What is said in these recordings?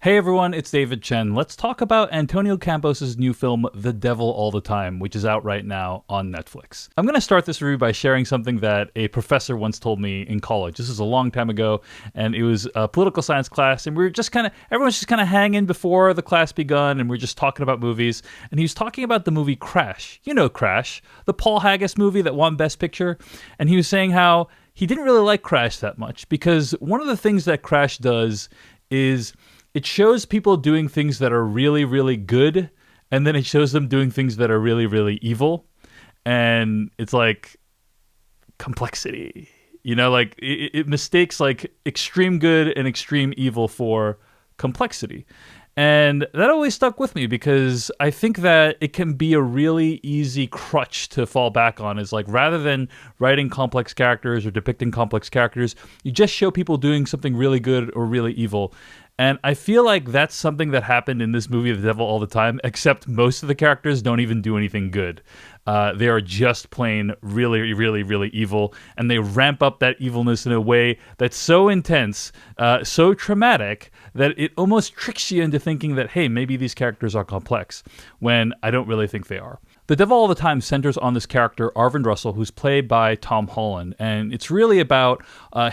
Hey everyone, it's David Chen. Let's talk about Antonio Campos' new film, The Devil All the Time, which is out right now on Netflix. I'm going to start this review by sharing something that a professor once told me in college. This is a long time ago, and it was a political science class, and we were just everyone's just kind of hanging before the class begun, and we are just talking about movies. And he was talking about the movie Crash. You know Crash, the Paul Haggis movie that won Best Picture. And he was saying how he didn't really like Crash that much, because one of the things that Crash does is it shows people doing things that are really, really good, and then it shows them doing things that are really, really evil. And it's like complexity, like it mistakes like extreme good and extreme evil for complexity. And that always stuck with me because I think that it can be a really easy crutch to fall back on, is like, rather than writing complex characters or depicting complex characters, you just show people doing something really good or really evil. And I feel like that's something that happened in this movie, The Devil All the Time, except most of the characters don't even do anything good. They are just plain really, really, really evil, and they ramp up that evilness in a way that's so intense, so traumatic, that it almost tricks you into thinking that, hey, maybe these characters are complex, when I don't really think they are. The Devil All the Time centers on this character, Arvin Russell, who's played by Tom Holland, and it's really about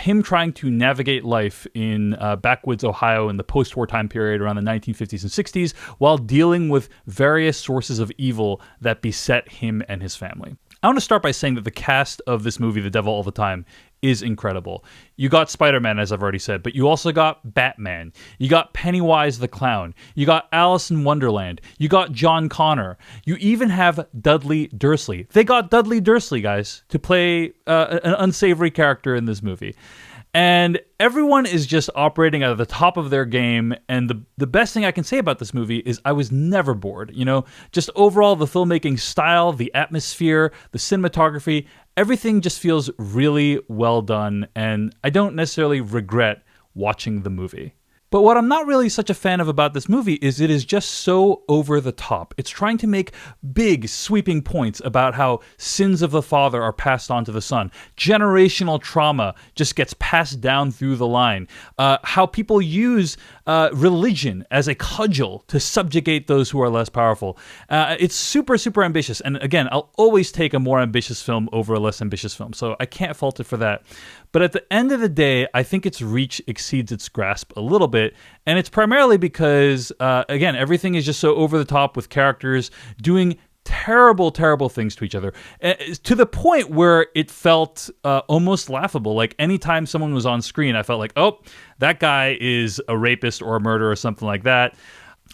him trying to navigate life in backwoods Ohio in the post-war time period around the 1950s and 60s, while dealing with various sources of evil that beset him and his family. I want to start by saying that the cast of this movie, The Devil All the Time, is incredible. You got Spider-Man, as I've already said, but you also got Batman. You got Pennywise the Clown. You got Alice in Wonderland. You got John Connor. You even have Dudley Dursley. They got Dudley Dursley, guys, to play an unsavory character in this movie. And everyone is just operating at the top of their game. And the best thing I can say about this movie is I was never bored. Just overall, the filmmaking style, the atmosphere, the cinematography, everything just feels really well done. And I don't necessarily regret watching the movie. But what I'm not really such a fan of about this movie is it is just so over the top. It's trying to make big, sweeping points about how sins of the father are passed on to the son. Generational trauma just gets passed down through the line. How people use religion as a cudgel to subjugate those who are less powerful. It's super, super ambitious. And again, I'll always take a more ambitious film over a less ambitious film, so I can't fault it for that. But at the end of the day, I think its reach exceeds its grasp a little bit. And it's primarily because, again, everything is just so over the top with characters doing terrible, terrible things to each other, to the point where it felt almost laughable. Like anytime someone was on screen, I felt like, oh, that guy is a rapist or a murderer or something like that.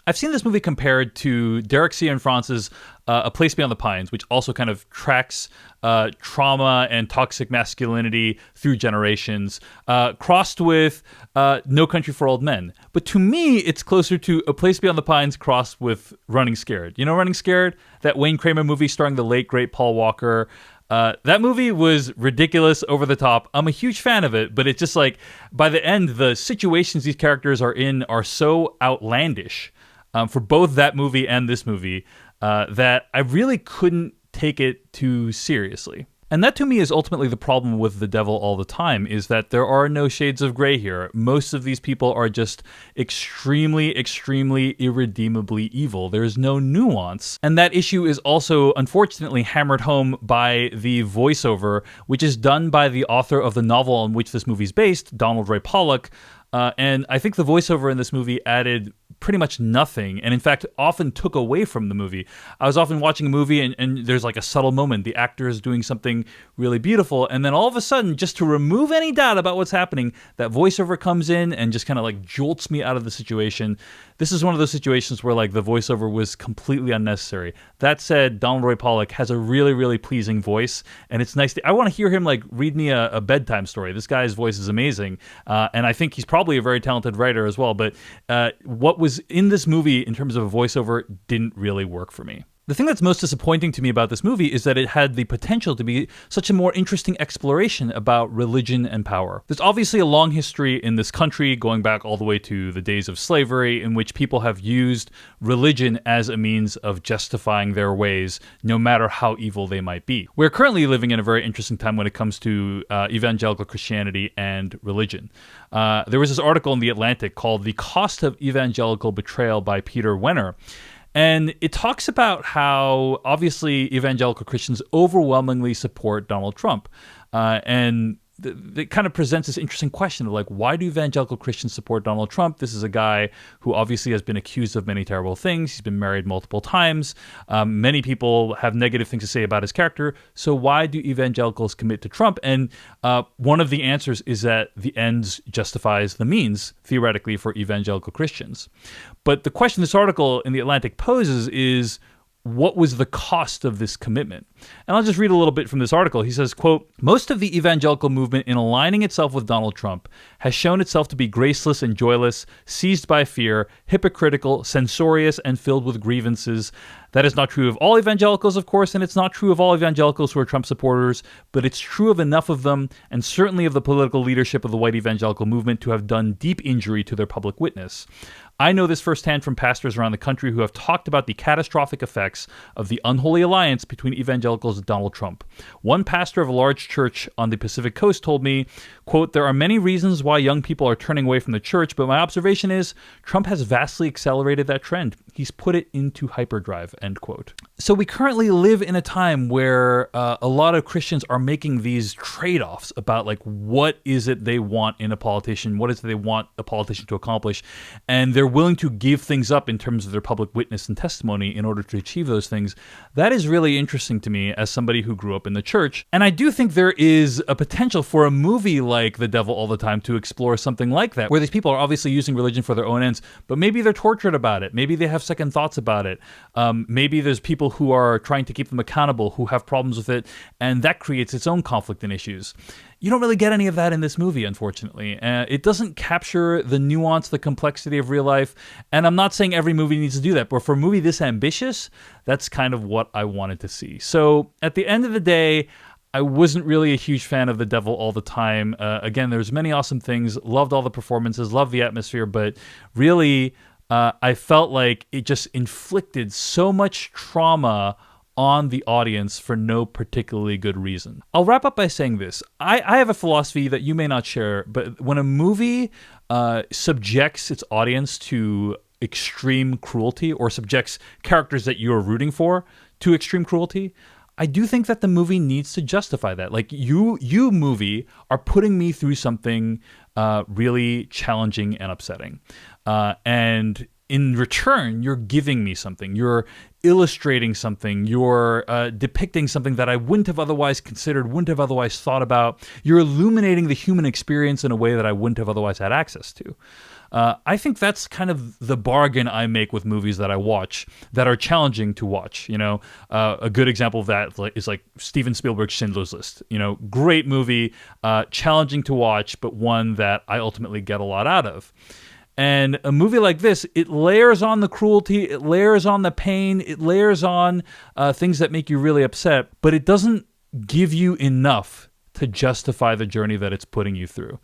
I've seen this movie compared to Derek Cianfrance's A Place Beyond the Pines, which also kind of tracks trauma and toxic masculinity through generations, crossed with No Country for Old Men. But to me, it's closer to A Place Beyond the Pines crossed with Running Scared. You know Running Scared? That Wayne Kramer movie starring the late, great Paul Walker. That movie was ridiculous, over the top. I'm a huge fan of it, but it's just like, by the end, the situations these characters are in are so outlandish for both that movie and this movie that I really couldn't take it too seriously. And that to me is ultimately the problem with The Devil All the Time, is that there are no shades of gray here. Most of these people are just extremely, extremely irredeemably evil. There is no nuance. And that issue is also unfortunately hammered home by the voiceover, which is done by the author of the novel on which this movie is based, Donald Ray Pollock. And I think the voiceover in this movie added pretty much nothing, and in fact often took away from the movie. I was often watching a movie and there's like a subtle moment, the actor is doing something really beautiful, and then all of a sudden, just to remove any doubt about what's happening, that voiceover comes in and just kind of like jolts me out of the situation. This is one of those situations where like the voiceover was completely unnecessary. That said, Donald Ray Pollock has a really, really pleasing voice, and it's nice I want to hear him like read me a bedtime story. This guy's voice is amazing, and I think he's probably a very talented writer as well, but what was in this movie in terms of a voiceover didn't really work for me. The thing that's most disappointing to me about this movie is that it had the potential to be such a more interesting exploration about religion and power. There's obviously a long history in this country, going back all the way to the days of slavery, in which people have used religion as a means of justifying their ways, no matter how evil they might be. We're currently living in a very interesting time when it comes to evangelical Christianity and religion. There was this article in The Atlantic called "The Cost of Evangelical Betrayal" by Peter Wehner. And it talks about how, obviously, evangelical Christians overwhelmingly support Donald Trump. And it kind of presents this interesting question of, like, why do evangelical Christians support Donald Trump? This is a guy who obviously has been accused of many terrible things. He's been married multiple times. Many people have negative things to say about his character. So why do evangelicals commit to Trump? And one of the answers is that the ends justifies the means, theoretically, for evangelical Christians. But the question this article in The Atlantic poses is, what was the cost of this commitment? And I'll just read a little bit from this article. He says, quote, "Most of the evangelical movement in aligning itself with Donald Trump has shown itself to be graceless and joyless, seized by fear, hypocritical, censorious, and filled with grievances. That is not true of all evangelicals, of course, and it's not true of all evangelicals who are Trump supporters, but it's true of enough of them, and certainly of the political leadership of the white evangelical movement, to have done deep injury to their public witness. I know this firsthand from pastors around the country who have talked about the catastrophic effects of the unholy alliance between evangelicals and Donald Trump. One pastor of a large church on the Pacific Coast told me, quote, 'There are many reasons why young people are turning away from the church, but my observation is Trump has vastly accelerated that trend. He's put it into hyperdrive,' end quote." So we currently live in a time where a lot of Christians are making these trade-offs about, like, what is it they want in a politician, what is it they want a politician to accomplish, and they're willing to give things up in terms of their public witness and testimony in order to achieve those things. That is really interesting to me as somebody who grew up in the church. And I do think there is a potential for a movie like The Devil All the Time to explore something like that, where these people are obviously using religion for their own ends, but maybe they're tortured about it. Maybe they have second thoughts about it. Maybe there's people who are trying to keep them accountable who have problems with it, and that creates its own conflict and issues. You don't really get any of that in this movie, unfortunately. It doesn't capture the nuance, the complexity of real life, and I'm not saying every movie needs to do that, but for a movie this ambitious, that's kind of what I wanted to see. So at the end of the day, I wasn't really a huge fan of The Devil All the Time. Again, there's many awesome things, loved all the performances, loved the atmosphere, but really, I felt like it just inflicted so much trauma on the audience for no particularly good reason. I'll wrap up by saying this. I have a philosophy that you may not share, but when a movie subjects its audience to extreme cruelty or subjects characters that you're rooting for to extreme cruelty, I do think that the movie needs to justify that. Like, you movie are putting me through something really challenging and upsetting. And in return, you're giving me something. You're illustrating something. You're depicting something that I wouldn't have otherwise considered, wouldn't have otherwise thought about. You're illuminating the human experience in a way that I wouldn't have otherwise had access to. I think that's kind of the bargain I make with movies that I watch that are challenging to watch. You know, a good example of that is like Steven Spielberg's Schindler's List. You know, great movie, challenging to watch, but one that I ultimately get a lot out of. And a movie like this, it layers on the cruelty, it layers on the pain, it layers on things that make you really upset, but it doesn't give you enough to justify the journey that it's putting you through.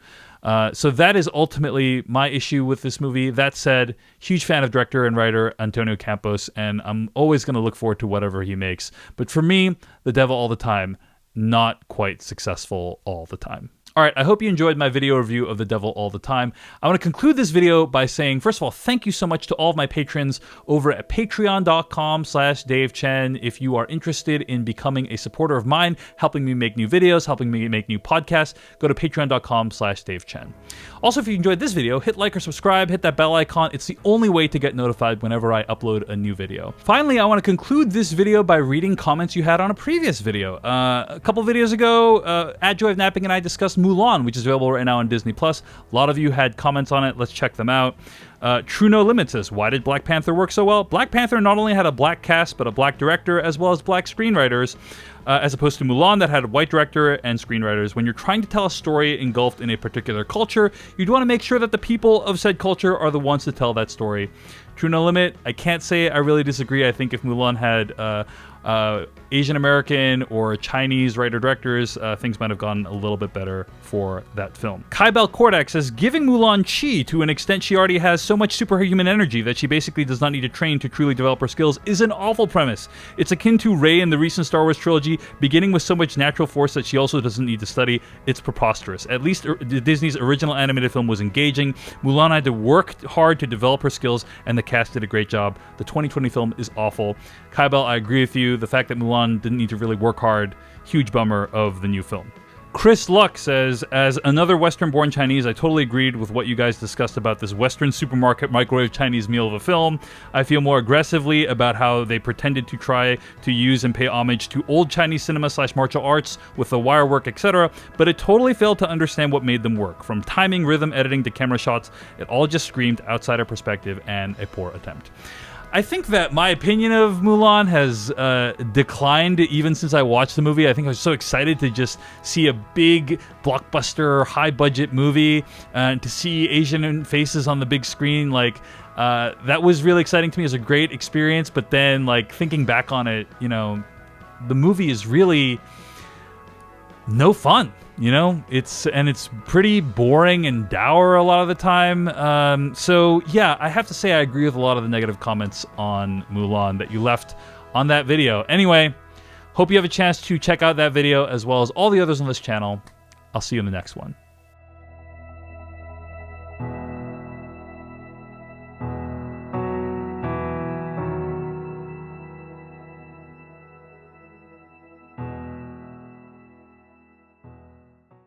So that is ultimately my issue with this movie. That said, huge fan of director and writer Antonio Campos, and I'm always going to look forward to whatever he makes. But for me, The Devil All the Time, not quite successful all the time. All right, I hope you enjoyed my video review of The Devil All the Time. I want to conclude this video by saying, first of all, thank you so much to all of my patrons over at patreon.com/Dave Chen. If you are interested in becoming a supporter of mine, helping me make new videos, helping me make new podcasts, go to patreon.com/Dave Chen. Also, if you enjoyed this video, hit like or subscribe, hit that bell icon. It's the only way to get notified whenever I upload a new video. Finally, I want to conclude this video by reading comments you had on a previous video. A couple videos ago, at Joy of Napping and I discussed Mulan, which is available right now on Disney+. A lot of you had comments on it. Let's check them out. True No Limit says, why did Black Panther work so well? Black Panther not only had a black cast, but a black director, as well as black screenwriters, as opposed to Mulan that had a white director and screenwriters. When you're trying to tell a story engulfed in a particular culture, you'd want to make sure that the people of said culture are the ones to tell that story. True No Limit, I can't say I really disagree. I think if Mulan had Asian American or Chinese writer-directors, things might have gone a little bit better for that film. Kaibel Kordak says, giving Mulan chi to an extent she already has so much superhuman energy that she basically does not need to train to truly develop her skills is an awful premise. It's akin to Rey in the recent Star Wars trilogy, beginning with so much natural force that she also doesn't need to study. It's preposterous. At least Disney's original animated film was engaging. Mulan had to work hard to develop her skills, and the cast did a great job. The 2020 film is awful. Kaibel, I agree with you. The fact that Mulan didn't need to really work hard, huge bummer of the new film. Chris Luck says, as another Western-born Chinese, I totally agreed with what you guys discussed about this Western supermarket microwave Chinese meal of a film. I feel more aggressively about how they pretended to try to use and pay homage to old Chinese cinema / martial arts with the wire work, etc., but it totally failed to understand what made them work. From timing, rhythm, editing to camera shots, it all just screamed outsider perspective and a poor attempt. I think that my opinion of Mulan has declined even since I watched the movie. I think I was so excited to just see a big blockbuster, high-budget movie and to see Asian faces on the big screen. Like, that was really exciting to me. It was a great experience. But then, like, thinking back on it, you know, the movie is really no fun. You know, it's pretty boring and dour a lot of the time. So yeah, I have to say I agree with a lot of the negative comments on Mulan that you left on that video. Anyway, hope you have a chance to check out that video as well as all the others on this channel. I'll see you in the next one.